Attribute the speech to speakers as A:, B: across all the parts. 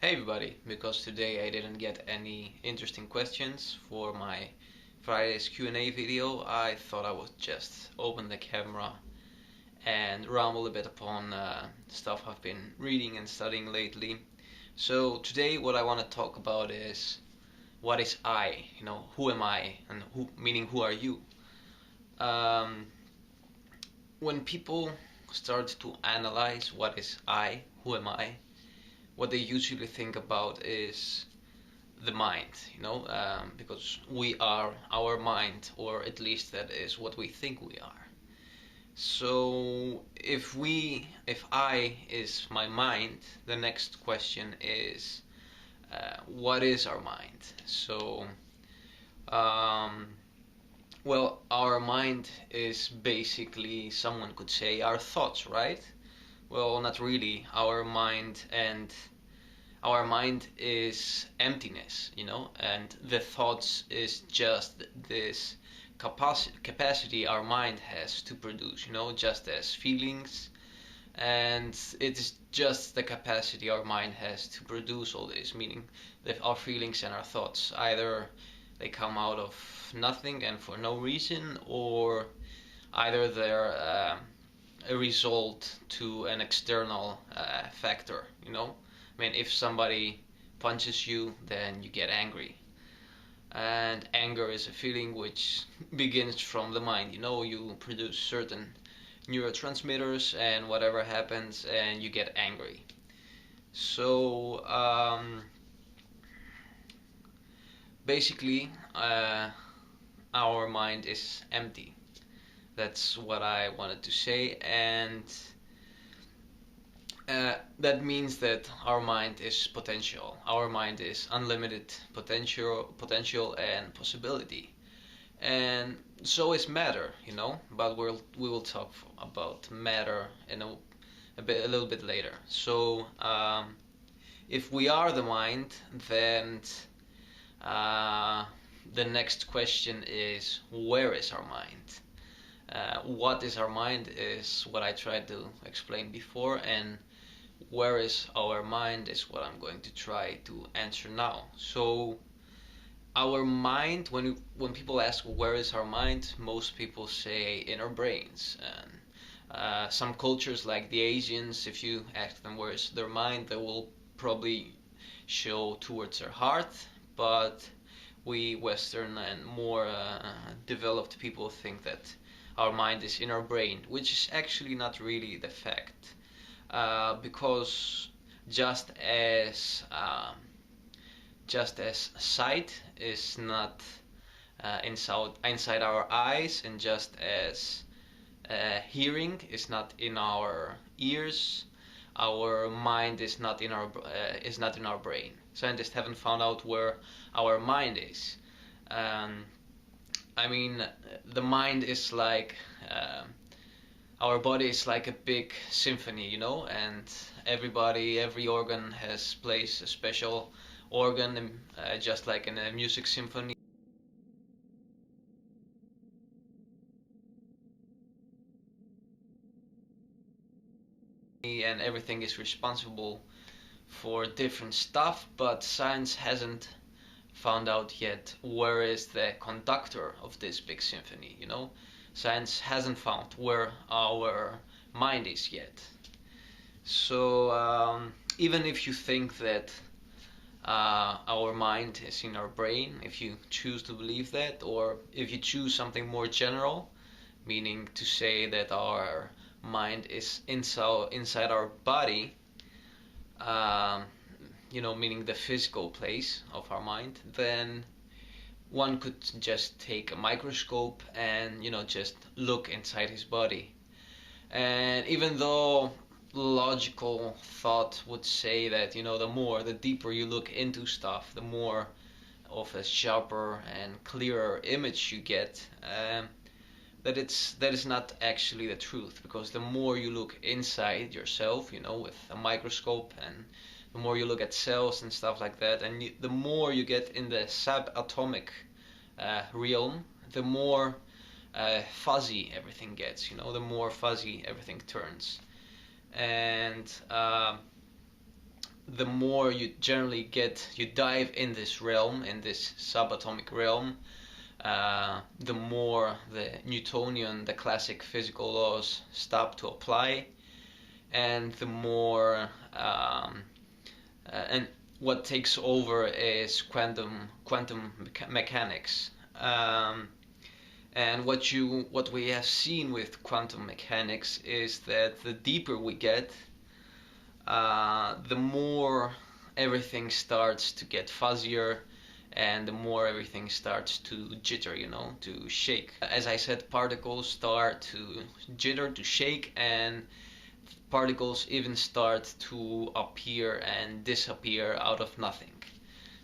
A: Hey everybody, because today I didn't get any interesting questions for my Friday's Q&A video, I thought I would just open the camera and ramble a bit upon stuff I've been reading and studying lately. So today what I want to talk about is what is I, who am I, and meaning who are you? Um, when people start to analyze what is I, who am I, what they usually think about is the mind, because we are our mind, or at least that is what we think we are. So if I is my mind, the next question is, what is our mind? So, um, well, our mind is basically, someone could say, our thoughts, right? Well, not really. Our mind is emptiness, and the thoughts is just this capacity our mind has to produce, just as feelings, and it's just the capacity our mind has to produce all this, meaning that our feelings and our thoughts, either they come out of nothing and for no reason, or either they're a result to an external factor, I mean, if somebody punches you, then you get angry. And anger is a feeling which begins from the mind. You produce certain neurotransmitters, and whatever happens, and you get angry. So, basically, our mind is empty. That's what I wanted to say, and that means that our mind is potential. Our mind is unlimited potential and possibility, and so is matter. But we will talk about matter in a little bit later. So, if we are the mind, then uh, the next question is, where is our mind? What is our mind is what I tried to explain before, and where is our mind is what I'm going to try to answer now. So, our mind, when people ask where is our mind, most people say in our brains. And some cultures, like the Asians, if you ask them where is their mind, they will probably show towards their heart. But we Western and more developed people think that our mind is in our brain, which is actually not really the fact. Because just as um, just as sight is not inside our eyes, and just as hearing is not in our ears, our mind is not in our brain. Scientists haven't found out where our mind is. Um, I mean, the mind is like our body is like a big symphony, and every organ plays a special organ, just like in a music symphony. And everything is responsible for different stuff, but science hasn't found out yet where is the conductor of this big symphony, Science hasn't found where our mind is yet. So, even if you think that our mind is in our brain, if you choose to believe that, or if you choose something more general, meaning to say that our mind is inside our body, um, meaning the physical place of our mind, then one could just take a microscope and, just look inside his body. And even though logical thought would say that, the deeper you look into stuff, the more of a sharper and clearer image you get, that is not actually the truth, because the more you look inside yourself, with a microscope, and the more you look at cells and stuff like that, and the more you get in the subatomic realm, the more fuzzy everything gets, the more fuzzy everything turns. And the more you generally you dive in this realm, in this subatomic realm, the more the Newtonian, the classic physical laws stop to apply, and the more and what takes over is quantum mechanics. And what we have seen with quantum mechanics is that the deeper we get, the more everything starts to get fuzzier, and the more everything starts to jitter, to shake. As I said, particles start to jitter, to shake, and particles even start to appear and disappear out of nothing,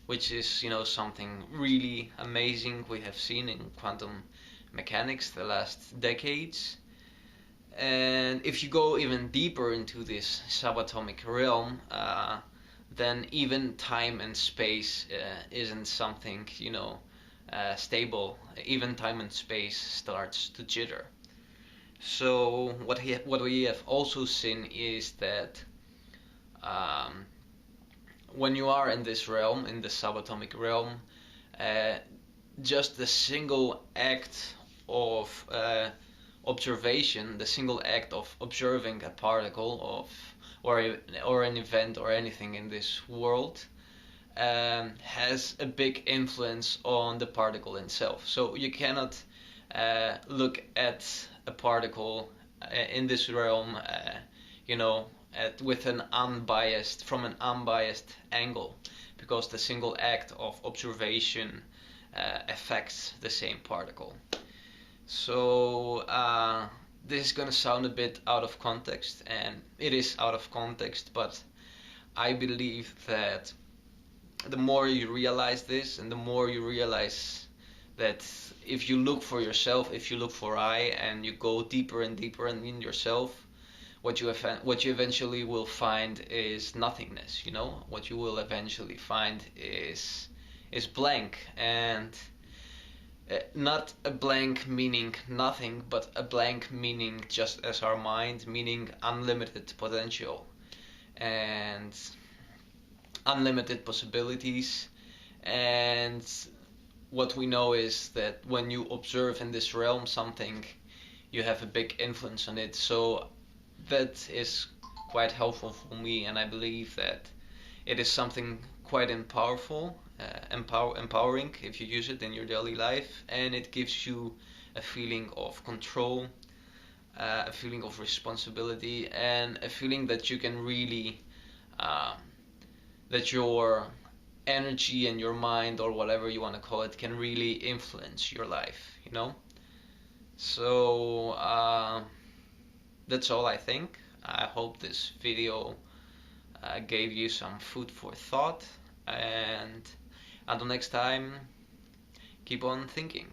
A: which is, something really amazing we have seen in quantum mechanics the last decades. And if you go even deeper into this subatomic realm, then even time and space isn't something, stable. Even time and space starts to jitter. So what we have also seen is that when you are in this realm, in the subatomic realm, just the single act of observation, the single act of observing a particle or an event or anything in this world has a big influence on the particle itself. So you cannot look at a particle in this realm, with from an unbiased angle, because the single act of observation affects the same particle. So this is going to sound a bit out of context, and it is out of context, but I believe that the more you realize this, and the more you realize that if you look for yourself, if you look for I, and you go deeper and deeper in yourself, what you eventually will find is nothingness. What you will eventually find is blank, and not a blank meaning nothing, but a blank meaning just as our mind, meaning unlimited potential and unlimited possibilities. And what we know is that when you observe in this realm something, you have a big influence on it. So that is quite helpful for me, and I believe that it is something quite empowering if you use it in your daily life, and it gives you a feeling of control, a feeling of responsibility, and a feeling that you can really that your energy and your mind, or whatever you want to call it, can really influence your life. So that's all I think. I hope this video gave you some food for thought, and until next time, keep on thinking.